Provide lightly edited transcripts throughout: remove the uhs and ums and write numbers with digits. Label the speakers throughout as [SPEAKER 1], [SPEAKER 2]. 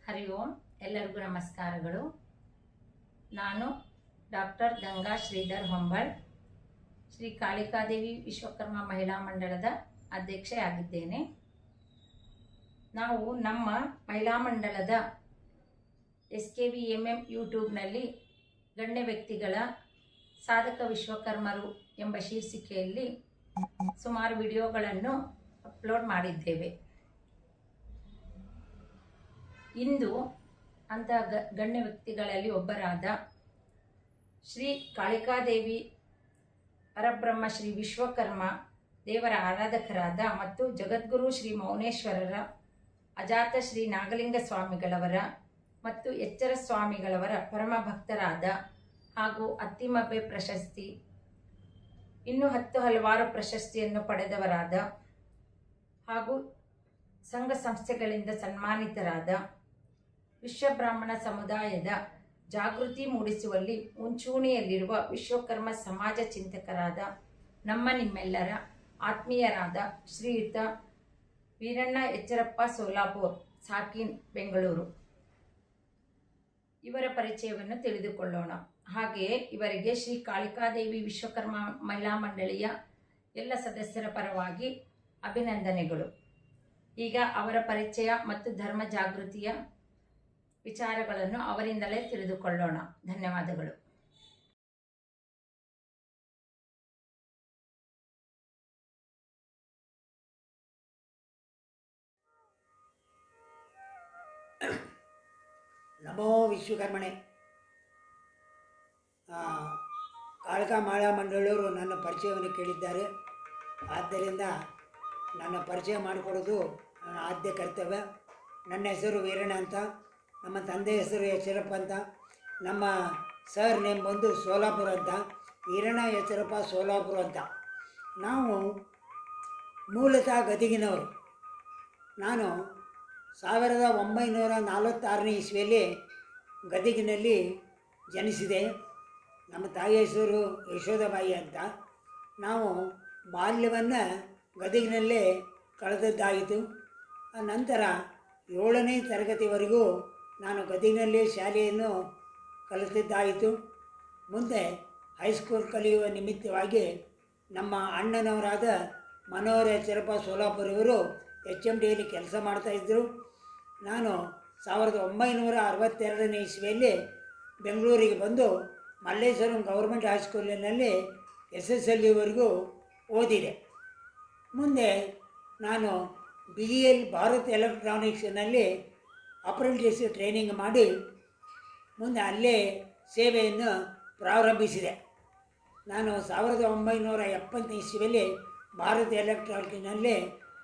[SPEAKER 1] ಹರಿ ಓಂ. ಎಲ್ಲರಿಗೂ ನಮಸ್ಕಾರಗಳು. ನಾನು ಡಾಕ್ಟರ್ ಗಂಗಾ ಶ್ರೀಧರ್ ಹೊಂಬಾಳ್, ಶ್ರೀ ಕಾಳಿಕಾದೇವಿ ವಿಶ್ವಕರ್ಮ ಮಹಿಳಾ ಮಂಡಳದ ಅಧ್ಯಕ್ಷೆಯಾಗಿದ್ದೇನೆ. ನಾವು ನಮ್ಮ ಮಹಿಳಾ ಮಂಡಳದ SKVMM ಯೂಟ್ಯೂಬ್ನಲ್ಲಿ ಗಣ್ಯ ವ್ಯಕ್ತಿಗಳ ಸಾಧಕ ವಿಶ್ವಕರ್ಮರು ಎಂಬ ಶೀರ್ಷಿಕೆಯಲ್ಲಿ ಸುಮಾರು ವಿಡಿಯೋಗಳನ್ನು ಅಪ್ಲೋಡ್ ಮಾಡಿದ್ದೇವೆ. ಇಂದು ಅಂಥ ಗಣ್ಯ ವ್ಯಕ್ತಿಗಳಲ್ಲಿ ಒಬ್ಬರಾದ ಶ್ರೀ ಕಾಳಿಕಾದೇವಿ ಪರಬ್ರಹ್ಮ ಶ್ರೀ ವಿಶ್ವಕರ್ಮ ದೇವರ ಆರಾಧಕರಾದ ಮತ್ತು ಜಗದ್ಗುರು ಶ್ರೀ ಮೌನೇಶ್ವರರ ಅಜಾತ ಶ್ರೀ ನಾಗಲಿಂಗ ಸ್ವಾಮಿಗಳವರ ಮತ್ತು ಎಚ್ಚರ ಸ್ವಾಮಿಗಳವರ ಪರಮ ಭಕ್ತರಾದ ಹಾಗೂ ಅತ್ತಿಮಬ್ಬೆ ಪ್ರಶಸ್ತಿ, ಇನ್ನೂ ಹಲವಾರು ಪ್ರಶಸ್ತಿಯನ್ನು ಪಡೆದವರಾದ ಹಾಗೂ ಸಂಘ ಸಂಸ್ಥೆಗಳಿಂದ ಸನ್ಮಾನಿತರಾದ ವಿಶ್ವಬ್ರಾಹ್ಮಣ ಸಮುದಾಯದ ಜಾಗೃತಿ ಮೂಡಿಸುವಲ್ಲಿ ಮುಂಚೂಣಿಯಲ್ಲಿರುವ ವಿಶ್ವಕರ್ಮ ಸಮಾಜ ಚಿಂತಕರಾದ ನಿಮ್ಮೆಲ್ಲರ ಆತ್ಮೀಯರಾದ ಶ್ರೀಯುತ ವೀರಣ್ಣ ಎಚ್ಚರಪ್ಪ ಸೋಲಾಪುರ್, ಸಾಕಿನ್, ಬೆಂಗಳೂರು ಇವರ ಪರಿಚಯವನ್ನು ತಿಳಿದುಕೊಳ್ಳೋಣ. ಹಾಗೆಯೇ ಇವರಿಗೆ ಶ್ರೀ ಕಾಳಿಕಾದೇವಿ ವಿಶ್ವಕರ್ಮ ಮಹಿಳಾ ಮಂಡಳಿಯ ಎಲ್ಲ ಸದಸ್ಯರ ಪರವಾಗಿ ಅಭಿನಂದನೆಗಳು. ಈಗ ಅವರ ಪರಿಚಯ ಮತ್ತು ಧರ್ಮ ಜಾಗೃತಿಯ ವಿಚಾರಗಳನ್ನು ಅವರಿಂದಲೇ ತಿಳಿದುಕೊಳ್ಳೋಣ. ಧನ್ಯವಾದಗಳು.
[SPEAKER 2] ನಮೋ ವಿಶ್ವಕರ್ಮಣೆ. ಕಾಳಿಕಾ ಮಹಿಳಾ ಮಂಡಳಿಯವರು ನನ್ನ ಪರಿಚಯವನ್ನು ಕೇಳಿದ್ದಾರೆ. ಆದ್ದರಿಂದ ನನ್ನ ಪರಿಚಯ ಮಾಡಿಕೊಡೋದು ನನ್ನ ಆದ್ಯ ಕರ್ತವ್ಯ. ನನ್ನ ಹೆಸರು ವೀರಣ್ಣ ಅಂತ, ನಮ್ಮ ತಂದೆ ಹೆಸರು ಎಚ್ಚರಪ್ಪ ಅಂತ, ನಮ್ಮ ಸರ್ ನೇಮ್ ಬಂದು ಸೋಲಾಪುರ ಅಂತ, ವೀರಣ್ಣ ಎಚ್ಚರಪ್ಪ ಸೋಲಾಪುರ ಅಂತ. ನಾವು ಮೂಲತಃ ಗದಗಿನವರು. ನಾನು 1946ನೇ ಇಸ್ವಿಯಲ್ಲಿ ಗದಗಿನಲ್ಲಿ ಜನಿಸಿದೆ. ನಮ್ಮ ತಾಯಿ ಹೆಸರು ಯಶೋಧಬಾಯಿ ಅಂತ. ನಾವು ಬಾಲ್ಯವನ್ನು ಗದಗಿನಲ್ಲೇ ಕಳೆದದ್ದಾಯಿತು. ನಂತರ 7ನೇ ತರಗತಿವರೆಗೂ ನಾನು ಗದಗಿನಲ್ಲಿ ಶಾಲೆಯನ್ನು ಕಲಿತಿದ್ದಾಯಿತು. ಮುಂದೆ ಹೈಸ್ಕೂಲ್ ಕಲಿಯುವ ನಿಮಿತ್ತವಾಗಿ ನಮ್ಮ ಅಣ್ಣನವರಾದ ಮನೋಹರ ಎಚ್ಚರಪ್ಪ ಸೋಲಾಪುರ ಇವರು HMDಯಲ್ಲಿ ಕೆಲಸ ಮಾಡ್ತಾಯಿದ್ದರು. ನಾನು 1962ನೇ ಇಸ್ವಿಯಲ್ಲಿ ಬೆಂಗಳೂರಿಗೆ ಬಂದು ಮಲ್ಲೇಶ್ವರಂ ಗೌರ್ಮೆಂಟ್ ಹೈಸ್ಕೂಲಿನಲ್ಲಿ SSLವರೆಗೂ ಓದಿದೆ. ಮುಂದೆ ನಾನು BEL ಭಾರತ್ ಎಲೆಕ್ಟ್ರಾನಿಕ್ಸ್ನಲ್ಲಿ ಅಪ್ರೆಂಟಿಸ್ ಟ್ರೈನಿಂಗ್ ಮಾಡಿ ಮುಂದೆ ಅಲ್ಲೇ ಸೇವೆಯನ್ನು ಪ್ರಾರಂಭಿಸಿದೆ. ನಾನು 1970ನೇ ಇಸ್ವಿಯಲ್ಲಿ ಭಾರತ್ ಎಲೆಕ್ಟ್ರಾನಿಕ್ಸ್ನಲ್ಲಿ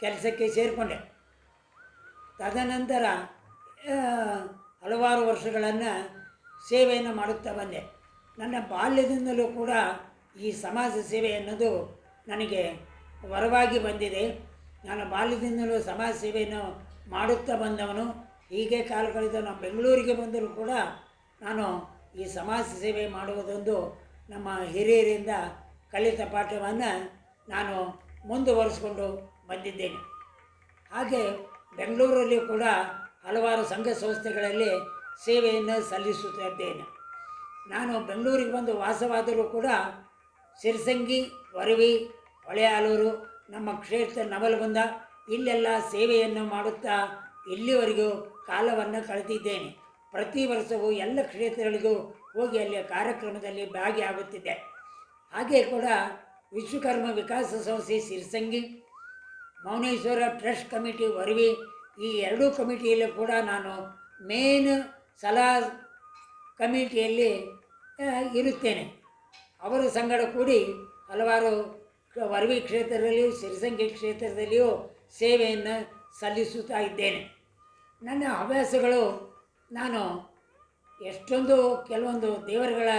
[SPEAKER 2] ಕೆಲಸಕ್ಕೆ ಸೇರಿಕೊಂಡೆ. ತದನಂತರ ಹಲವಾರು ವರ್ಷಗಳನ್ನು ಸೇವೆಯನ್ನು ಮಾಡುತ್ತಾ ಬಂದೆ. ನನ್ನ ಬಾಲ್ಯದಿಂದಲೂ ಕೂಡ ಈ ಸಮಾಜ ಸೇವೆ ಅನ್ನೋದು ನನಗೆ ವರವಾಗಿ ಬಂದಿದೆ. ನಾನು ಬಾಲ್ಯದಿಂದಲೂ ಸಮಾಜ ಸೇವೆಯನ್ನು ಮಾಡುತ್ತಾ ಬಂದವನು. ಹೀಗೆ ಕಾಲ ಕಳೆದ ನಾವು ಬೆಂಗಳೂರಿಗೆ ಬಂದರೂ ಕೂಡ ನಾನು ಈ ಸಮಾಜ ಸೇವೆ ಮಾಡುವುದೊಂದು ನಮ್ಮ ಹಿರಿಯರಿಂದ ಕಲಿತ ಪಾಠವನ್ನು ನಾನು ಮುಂದುವರಿಸಿಕೊಂಡು ಬಂದಿದ್ದೇನೆ. ಹಾಗೆ ಬೆಂಗಳೂರಲ್ಲಿ ಕೂಡ ಹಲವಾರು ಸಂಘ ಸಂಸ್ಥೆಗಳಲ್ಲಿ ಸೇವೆಯನ್ನು ಸಲ್ಲಿಸುತ್ತಿದ್ದೇನೆ. ನಾನು ಬೆಂಗಳೂರಿಗೆ ಬಂದು ವಾಸವಾದರೂ ಕೂಡ ಸಿರಸಂಗಿ, ವರವಿ, ಹೊಳೆಯಾಲೂರು, ನಮ್ಮ ಕ್ಷೇತ್ರ ನವಲಗುಂದ ಇಲ್ಲೆಲ್ಲ ಸೇವೆಯನ್ನು ಮಾಡುತ್ತಾ ಇಲ್ಲಿವರೆಗೂ ಕಾಲವನ್ನು ಕಳೆದಿದ್ದೇನೆ. ಪ್ರತಿ ವರ್ಷವೂ ಎಲ್ಲ ಕ್ಷೇತ್ರಗಳಿಗೂ ಹೋಗಿ ಅಲ್ಲಿಯ ಕಾರ್ಯಕ್ರಮದಲ್ಲಿ ಭಾಗಿಯಾಗುತ್ತಿದ್ದೆ. ಹಾಗೆ ಕೂಡ ವಿಶ್ವಕರ್ಮ ವಿಕಾಸ ಸಂಸ್ಥೆ ಸಿರಸಂಗಿ, ಮೌನೇಶ್ವರ ಟ್ರಸ್ಟ್ ಕಮಿಟಿ ವರವಿ ಈ ಎರಡೂ ಕಮಿಟಿಯಲ್ಲಿ ಕೂಡ ನಾನು ಮೇನ್ ಸಲಹಾ ಕಮಿಟಿಯಲ್ಲಿ ಇರುತ್ತೇನೆ. ಅವರ ಸಂಗಡ ಕೂಡಿ ಹಲವಾರು ವರವಿ ಕ್ಷೇತ್ರದಲ್ಲಿಯೂ ಸಿರಸಂಗಿ ಕ್ಷೇತ್ರದಲ್ಲಿಯೂ ಸೇವೆಯನ್ನು ಸಲ್ಲಿಸುತ್ತಾ ಇದ್ದೇನೆ. ನನ್ನ ಹವ್ಯಾಸಗಳು ನಾನು ಕೆಲವೊಂದು ದೇವರುಗಳ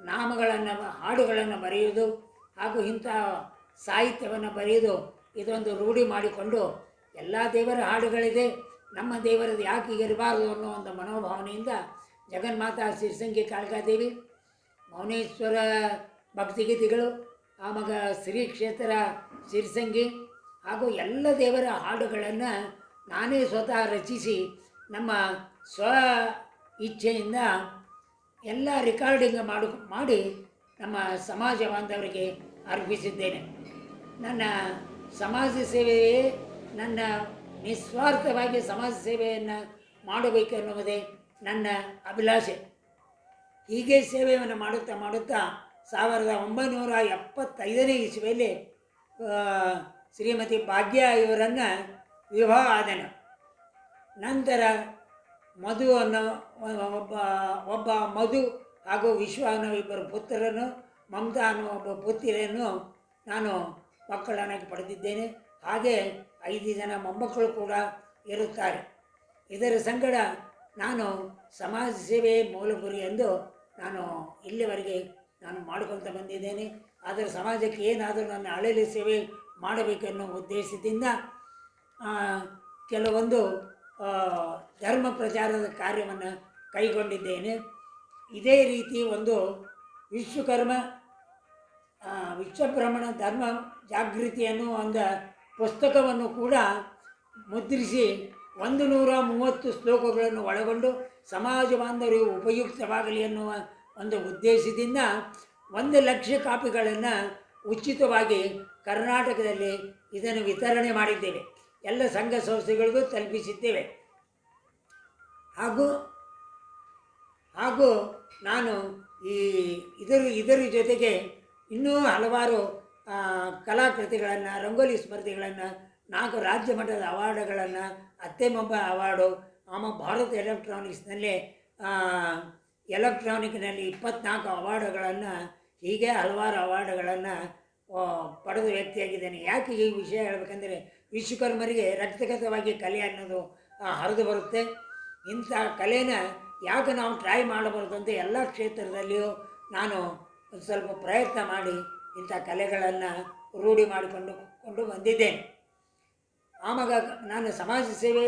[SPEAKER 2] ನಾಮಗಳನ್ನು, ಹಾಡುಗಳನ್ನು ಬರೆಯುವುದು ಹಾಗೂ ಇಂಥ ಸಾಹಿತ್ಯವನ್ನು ಬರೆಯುವುದು ಇದೊಂದು ರೂಢಿ ಮಾಡಿಕೊಂಡು ಎಲ್ಲ ದೇವರ ಹಾಡುಗಳಿದೆ, ನಮ್ಮ ದೇವರದ್ದು ಯಾಕೆ ಇರಬಾರದು ಅನ್ನೋ ಒಂದು ಮನೋಭಾವನೆಯಿಂದ ಜಗನ್ಮಾತಾ ಸಿರಸಂಗಿ ಕಾಳಿಕಾದೇವಿ, ಮೌನೇಶ್ವರ ಭಕ್ತಿಗೀತೆಗಳು, ಆವಾಗ ಶ್ರೀ ಕ್ಷೇತ್ರ ಸಿರಸಂಗಿ ಹಾಗೂ ಎಲ್ಲ ದೇವರ ಹಾಡುಗಳನ್ನು ನಾನೇ ಸ್ವತಃ ರಚಿಸಿ ನಮ್ಮ ಸ್ವ ಇಚ್ಛೆಯಿಂದ ಎಲ್ಲ ರೆಕಾರ್ಡಿಂಗ್ ಮಾಡಿ ನಮ್ಮ ಸಮಾಜ ಬಾಂಧವರಿಗೆ ಅರ್ಪಿಸಿದ್ದೇನೆ. ನನ್ನ ಸಮಾಜ ಸೇವೆಯೇ ನನ್ನ ನಿಸ್ವಾರ್ಥವಾಗಿ ಸಮಾಜ ಸೇವೆಯನ್ನು ಮಾಡಬೇಕೆನ್ನುವುದೇ ನನ್ನ ಅಭಿಲಾಷೆ. ಹೀಗೆ ಸೇವೆಯನ್ನು ಮಾಡುತ್ತಾ ಮಾಡುತ್ತಾ 1975ನೇ ಇಸ್ವಿಯಲ್ಲಿ ಶ್ರೀಮತಿ ಭಾಗ್ಯ ಇವರನ್ನು ವಿವಾಹ ಆದನು. ನಂತರ ಮಧು ಅನ್ನೋ ಒಬ್ಬ ಮಧು ಹಾಗೂ ವಿಶ್ವ ಅನ್ನೋ ಇಬ್ಬರು ಪುತ್ರರನ್ನು, ಮಮತಾ ಅನ್ನೋ ಒಬ್ಬ ಪುತ್ರಿಯನ್ನು ನಾನು ಮಕ್ಕಳನ್ನಾಗಿ ಪಡೆದಿದ್ದೇನೆ. ಹಾಗೆ 5 ಜನ ಮೊಮ್ಮಕ್ಕಳು ಕೂಡ ಇರುತ್ತಾರೆ. ಇದರ ಸಂಗಡ ನಾನು ಸಮಾಜ ಸೇವೆ ಮೂಲ ಗುರಿ ಎಂದು ನಾನು ಇಲ್ಲಿವರೆಗೆ ನಾನು ಮಾಡಿಕೊಳ್ತಾ ಬಂದಿದ್ದೇನೆ. ಆದರೆ ಸಮಾಜಕ್ಕೆ ಏನಾದರೂ ನನ್ನ ಹಳೆಯ ಸೇವೆ ಮಾಡಬೇಕೆನ್ನೋ ಉದ್ದೇಶದಿಂದ ಕೆಲವೊಂದು ಧರ್ಮ ಪ್ರಚಾರದ ಕಾರ್ಯವನ್ನು ಕೈಗೊಂಡಿದ್ದೇನೆ. ಇದೇ ರೀತಿ ಒಂದು ವಿಶ್ವಬ್ರಹ್ಮಣ ಧರ್ಮ ಜಾಗೃತಿ ಅನ್ನುವ ಒಂದು ಪುಸ್ತಕವನ್ನು ಕೂಡ ಮುದ್ರಿಸಿ 130 ಶ್ಲೋಕಗಳನ್ನು ಒಳಗೊಂಡು ಸಮಾಜ ಬಾಂಧವರಿಗೆ ಉಪಯುಕ್ತವಾಗಲಿ ಎನ್ನುವ ಒಂದು ಉದ್ದೇಶದಿಂದ 1,00,000 ಕಾಪಿಗಳನ್ನು ಉಚಿತವಾಗಿ ಕರ್ನಾಟಕದಲ್ಲಿ ಇದನ್ನು ವಿತರಣೆ ಮಾಡಿದ್ದೇವೆ. ಎಲ್ಲ ಸಂಘ ಸಂಸ್ಥೆಗಳಿಗೂ ತಲುಪಿಸಿದ್ದೇವೆ. ಹಾಗೂ ನಾನು ಇದರ ಜೊತೆಗೆ ಇನ್ನೂ ಹಲವಾರು ಕಲಾಕೃತಿಗಳನ್ನು, ರಂಗೋಲಿ ಸ್ಪರ್ಧೆಗಳನ್ನು, 4 ರಾಜ್ಯ ಮಟ್ಟದ ಅವಾರ್ಡ್ಗಳನ್ನು, ಅತ್ತೆಮೊಬ್ಬ ಅವಾರ್ಡು, ಆಮೇಲೆ ಭಾರತ್ ಎಲೆಕ್ಟ್ರಾನಿಕ್ನಲ್ಲಿ 24 ಅವಾರ್ಡ್ಗಳನ್ನು, ಹೀಗೆ ಹಲವಾರು ಅವಾರ್ಡ್ಗಳನ್ನು ಪಡೆದ ವ್ಯಕ್ತಿಯಾಗಿದ್ದೇನೆ. ಯಾಕೆ ಈ ವಿಷಯ ಹೇಳಬೇಕಂದ್ರೆ, ವಿಶ್ವಕರ್ಮರಿಗೆ ರಕ್ತಗತವಾಗಿ ಕಲೆ ಅನ್ನೋದು ಹರಿದು ಬರುತ್ತೆ. ಇಂಥ ಕಲೆನ ಯಾಕೆ ನಾವು ಟ್ರೈ ಮಾಡಬಾರ್ದು ಅಂತ ಎಲ್ಲ ಕ್ಷೇತ್ರದಲ್ಲಿಯೂ ನಾನು ಒಂದು ಸ್ವಲ್ಪ ಪ್ರಯತ್ನ ಮಾಡಿ ಇಂಥ ಕಲೆಗಳನ್ನು ರೂಢಿ ಮಾಡಿಕೊಂಡು ಬಂದಿದ್ದೇನೆ. ಆವಾಗ ನಾನು ಸಮಾಜ ಸೇವೆ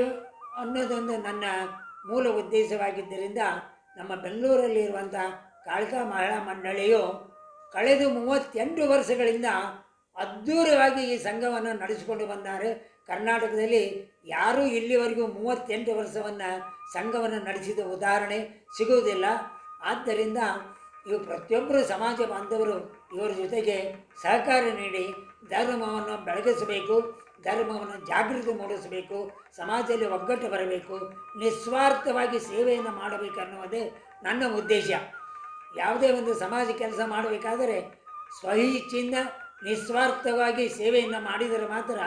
[SPEAKER 2] ಅನ್ನೋದೊಂದು ನನ್ನ ಮೂಲ ಉದ್ದೇಶವಾಗಿದ್ದರಿಂದ ನಮ್ಮ ಬೆಂಗಳೂರಲ್ಲಿರುವಂಥ ಕಾಳಿಕಾ ಮಹಿಳಾ ಮಂಡಳಿಯು ಕಳೆದ 38 ವರ್ಷಗಳಿಂದ ಅದ್ಧೂರಿಯಾಗಿ ಈ ಸಂಘವನ್ನು ನಡೆಸಿಕೊಂಡು ಬಂದ್ದಾರೆ. ಕರ್ನಾಟಕದಲ್ಲಿ ಯಾರೂ ಇಲ್ಲಿವರೆಗೂ 38 ವರ್ಷವನ್ನು ಸಂಘವನ್ನು ನಡೆಸಿದ ಉದಾಹರಣೆ ಸಿಗುವುದಿಲ್ಲ. ಆದ್ದರಿಂದ ಇವು ಪ್ರತಿಯೊಬ್ಬರು ಸಮಾಜ ಬಾಂಧವರು ಇವರ ಜೊತೆಗೆ ಸಹಕಾರ ನೀಡಿ ಧರ್ಮವನ್ನು ಬೆಳಗಿಸಬೇಕು, ಧರ್ಮವನ್ನು ಜಾಗೃತಿ ಮೂಡಿಸಬೇಕು, ಸಮಾಜದಲ್ಲಿ ಒಗ್ಗಟ್ಟು ಬರಬೇಕು, ನಿಸ್ವಾರ್ಥವಾಗಿ ಸೇವೆಯನ್ನು ಮಾಡಬೇಕನ್ನುವುದೇ ನನ್ನ ಉದ್ದೇಶ. ಯಾವುದೇ ಒಂದು ಸಮಾಜ ಕೆಲಸ ಮಾಡಬೇಕಾದರೆ ಸ್ವಇಚ್ಛೆಯಿಂದ ನಿಸ್ವಾರ್ಥವಾಗಿ ಸೇವೆಯನ್ನು ಮಾಡಿದರೆ ಮಾತ್ರ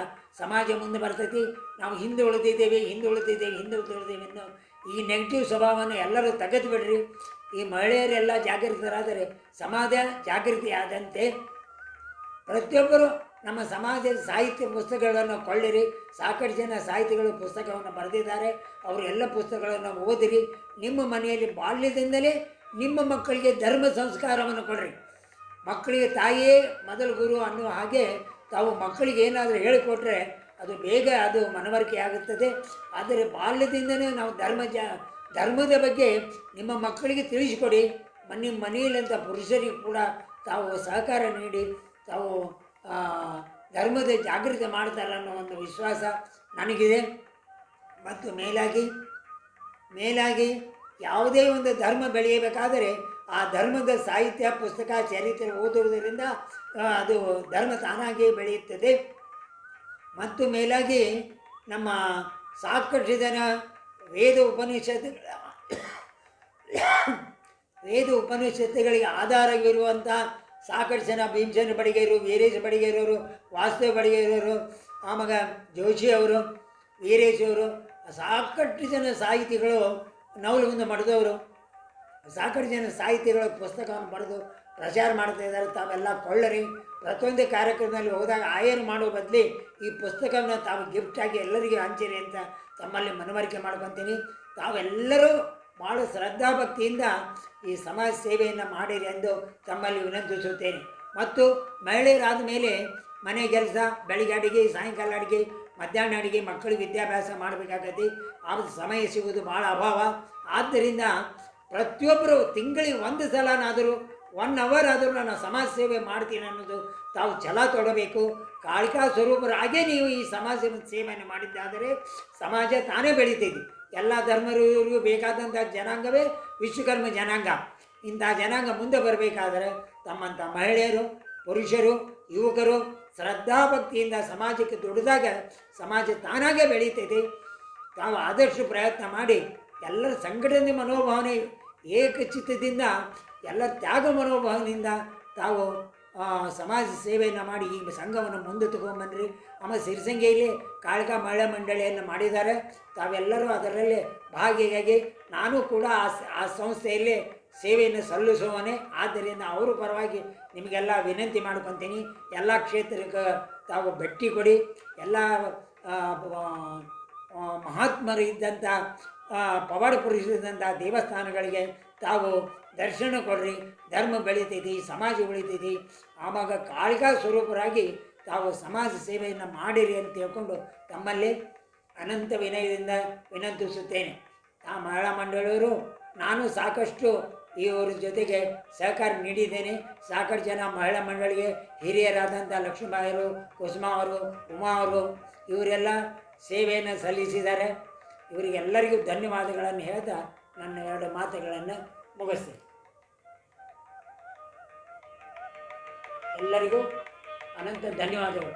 [SPEAKER 2] ಸಮಾಜ ಮುಂದೆ ಬರ್ತೈತಿ. ನಾವು ಹಿಂದೆ ಉಳಿದಿದ್ದೇವೆ ಅನ್ನೋ ಈ ನೆಗೆಟಿವ್ ಸ್ವಭಾವವನ್ನು ಎಲ್ಲರೂ ತೆಗೆದು ಬಿಡ್ರಿ. ಈ ಮಹಿಳೆಯರೆಲ್ಲ ಜಾಗೃತರಾದರೆ ಸಮಾಜ ಜಾಗೃತಿ ಆದಂತೆ. ಪ್ರತಿಯೊಬ್ಬರು ನಮ್ಮ ಸಮಾಜದ ಸಾಹಿತ್ಯ ಪುಸ್ತಕಗಳನ್ನು ಕೊಳ್ಳಿರಿ. ಸಾಕಷ್ಟು ಜನ ಸಾಹಿತಿಗಳು ಪುಸ್ತಕವನ್ನು ಬರೆದಿದ್ದಾರೆ. ಅವರು ಎಲ್ಲ ಪುಸ್ತಕಗಳನ್ನು ಓದಿರಿ. ನಿಮ್ಮ ಮನೆಯಲ್ಲಿ ಬಾಲ್ಯದಿಂದಲೇ ನಿಮ್ಮ ಮಕ್ಕಳಿಗೆ ಧರ್ಮ ಸಂಸ್ಕಾರವನ್ನು ಕೊಡ್ರಿ. ಮಕ್ಕಳಿಗೆ ತಾಯಿಯೇ ಮೊದಲು ಗುರು ಅನ್ನುವ ಹಾಗೆ ತಾವು ಮಕ್ಕಳಿಗೆ ಏನಾದರೂ ಹೇಳಿಕೊಟ್ರೆ ಅದು ಬೇಗ ಅದು ಮನವರಿಕೆ ಆಗುತ್ತದೆ. ಆದರೆ ಬಾಲ್ಯದಿಂದಲೇ ನಾವು ಧರ್ಮದ ಬಗ್ಗೆ ನಿಮ್ಮ ಮಕ್ಕಳಿಗೆ ತಿಳಿಸಿಕೊಡಿ. ನಿಮ್ಮ ಮನೆಯಲ್ಲಂಥ ಪುರುಷರಿಗೆ ಕೂಡ ತಾವು ಸಹಕಾರ ನೀಡಿ ತಾವು ಧರ್ಮದ ಜಾಗೃತಿ ಮಾಡ್ತಾರೆ ಅನ್ನೋ ಒಂದು ವಿಶ್ವಾಸ ನನಗಿದೆ. ಮತ್ತು ಮೇಲಾಗಿ ಯಾವುದೇ ಒಂದು ಧರ್ಮ ಬೆಳೆಯಬೇಕಾದರೆ ಆ ಧರ್ಮದ ಸಾಹಿತ್ಯ, ಪುಸ್ತಕ, ಚರಿತ್ರೆ ಓದುವುದರಿಂದ ಅದು ಧರ್ಮ ತಾನಾಗಿಯೇ ಬೆಳೆಯುತ್ತದೆ. ಮತ್ತು ಮೇಲಾಗಿ ನಮ್ಮ ಸಾಕಷ್ಟು ಜನ ವೇದ ಉಪನಿಷತ್ತುಗಳಿಗೆ ಆಧಾರವಿರುವಂಥ ಸಾಕಷ್ಟು ಜನ ಭೀಮಸೇನ ಬಡಿಗೇರು, ವೀರೇಶ ಬಡಿಗೇರವರು, ವಾಸುದೇವ ಬಡಿಗೇರವರು, ಆಮೇಲೆ ಜೋಶಿಯವರು, ವೀರೇಶವರು, ಸಾಕಷ್ಟು ಜನ ಸಾಹಿತಿಗಳು ನವಲು ಮುಂದೆ ಮಾಡಿದವರು, ಸಾಕಷ್ಟು ಜನ ಸಾಹಿತಿಗಳ ಪುಸ್ತಕವನ್ನು ಬರೆದು ಪ್ರಚಾರ ಮಾಡ್ತಾ ಇದ್ದಾರೆ. ತಾವೆಲ್ಲ ಕೊಳ್ಳರಿ. ಪ್ರತಿಯೊಂದು ಕಾರ್ಯಕ್ರಮದಲ್ಲಿ ಹೋದಾಗ ಆಯರು ಮಾಡುವ ಬದಲಿ ಈ ಪುಸ್ತಕವನ್ನು ತಾವು ಗಿಫ್ಟಾಗಿ ಎಲ್ಲರಿಗೂ ಹಂಚಿರಿ ಅಂತ ತಮ್ಮಲ್ಲಿ ಮನವರಿಕೆ ಮಾಡ್ಕೊತೀನಿ. ತಾವೆಲ್ಲರೂ ಭಾಳ ಶ್ರದ್ಧಾಭಕ್ತಿಯಿಂದ ಈ ಸಮಾಜ ಸೇವೆಯನ್ನು ಮಾಡಿರಿ ಎಂದು ತಮ್ಮಲ್ಲಿ ವಿನಂತಿಸುತ್ತೇನೆ. ಮತ್ತು ಮಹಿಳೆಯರಾದ ಮೇಲೆ ಮನೆ ಕೆಲಸ, ಬೆಳಿಗ್ಗೆ ಅಡುಗೆ, ಸಾಯಂಕಾಲ ಅಡುಗೆ, ಮಧ್ಯಾಹ್ನ ಅಡುಗೆ, ಮಕ್ಕಳಿಗೆ ವಿದ್ಯಾಭ್ಯಾಸ ಮಾಡಬೇಕಾಗತ್ತೆ. ಆಗ ಸಮಯ ಸಿಗುವುದು ಭಾಳ ಅಭಾವ. ಆದ್ದರಿಂದ ಪ್ರತಿಯೊಬ್ಬರು ತಿಂಗಳಿಗೆ 1 ಸಲನಾದರೂ 1 ಅವರ್ ಆದರೂ ನಾನು ಸಮಾಜ ಸೇವೆ ಮಾಡ್ತೀನಿ ಅನ್ನೋದು ತಾವು ಛಲ ತೊಡಬೇಕು. ಕಾಳಿಕಾ ಸ್ವರೂಪರಾಗೇ ನೀವು ಈ ಸಮಾಜ ಸೇವೆಯನ್ನು ಮಾಡಿದ್ದಾದರೆ ಸಮಾಜ ತಾನೇ ಬೆಳೀತೈತಿ. ಎಲ್ಲ ಧರ್ಮದವರಿಗೂ ಬೇಕಾದಂಥ ಜನಾಂಗವೇ ವಿಶ್ವಕರ್ಮ ಜನಾಂಗ. ಇಂಥ ಜನಾಂಗ ಮುಂದೆ ಬರಬೇಕಾದರೆ ತಮ್ಮಂಥ ಮಹಿಳೆಯರು, ಪುರುಷರು, ಯುವಕರು ಶ್ರದ್ಧಾಭಕ್ತಿಯಿಂದ ಸಮಾಜಕ್ಕೆ ದುಡಿದಾಗ ಸಮಾಜ ತಾನಾಗೇ ಬೆಳೀತೈತಿ. ತಾವು ಆದಷ್ಟು ಪ್ರಯತ್ನ ಮಾಡಿ ಎಲ್ಲರ ಸಂಘಟನೆ ಮನೋಭಾವನೆ ಏಕಚಿತ್ತದಿಂದ ಎಲ್ಲ ತ್ಯಾಗ ಮನೋಭಾವನೆಯಿಂದ ತಾವು ಸಮಾಜ ಸೇವೆಯನ್ನು ಮಾಡಿ ಈ ಸಂಘವನ್ನು ಮುಂದೆ ತಗೊಂಬನ್ನಿರಿ. ಆಮೇಲೆ ಸಿರಿಸಂಗಿಯಲ್ಲಿ ಕಾಳಿಕಾ ಮಹಿಳಾ ಮಂಡಳಿಯನ್ನು ಮಾಡಿದ್ದಾರೆ. ತಾವೆಲ್ಲರೂ ಅದರಲ್ಲಿ ಭಾಗಿಯಾಗಿ ನಾನು ಕೂಡ ಆ ಸಂಸ್ಥೆಯಲ್ಲಿ ಸೇವೆಯನ್ನು ಸಲ್ಲಿಸುವವನೇ. ಆದ್ದರಿಂದ ಅವರ ಪರವಾಗಿ ನಿಮಗೆಲ್ಲ ವಿನಂತಿ ಮಾಡ್ಕೊತೀನಿ, ಎಲ್ಲ ಕ್ಷೇತ್ರಕ್ಕೆ ತಾವು ಭೇಟಿ ಕೊಡಿ. ಎಲ್ಲ ಮಹಾತ್ಮರು ಇದ್ದಂಥ ಪವಾಡ ಪುರುಷರಿದ್ದಂಥ ದೇವಸ್ಥಾನಗಳಿಗೆ ತಾವು ದರ್ಶನ ಕೊಡ್ರಿ. ಧರ್ಮ ಬೆಳೀತೈತಿ, ಸಮಾಜ ಉಳಿತೈತಿ. ಆವಾಗ ಕಾಳಿಕಾ ಸ್ವರೂಪರಾಗಿ ತಾವು ಸಮಾಜ ಸೇವೆಯನ್ನು ಮಾಡಿರಿ ಅಂತ ಹೇಳ್ಕೊಂಡು ತಮ್ಮಲ್ಲಿ ಅನಂತ ವಿನಯದಿಂದ ವಿನಂತಿಸುತ್ತೇನೆ. ಆ ಮಹಿಳಾ ಮಂಡಳಿಯವರು ನಾನು ಸಾಕಷ್ಟು ಇವರ ಜೊತೆಗೆ ಸಹಕಾರ ನೀಡಿದ್ದೇನೆ. ಸಾಕಷ್ಟು ಜನ ಮಹಿಳಾ ಮಂಡಳಿಗೆ ಹಿರಿಯರಾದಂಥ ಲಕ್ಷ್ಮೀಬಾಯಿಯವರು, ಕುಸುಮಾ ಅವರು, ಉಮಾ ಅವರು ಇವರೆಲ್ಲ ಸೇವೆಯನ್ನು ಸಲ್ಲಿಸಿದ್ದಾರೆ. ಇವರಿಗೆಲ್ಲರಿಗೂ ಧನ್ಯವಾದಗಳನ್ನು ಹೇಳ್ತಾ ನನ್ನ 2 ಮಾತುಗಳನ್ನು ಮುಗಿಸ್ತೇನೆ. ಎಲ್ಲರಿಗೂ ಅನಂತ ಧನ್ಯವಾದಗಳು.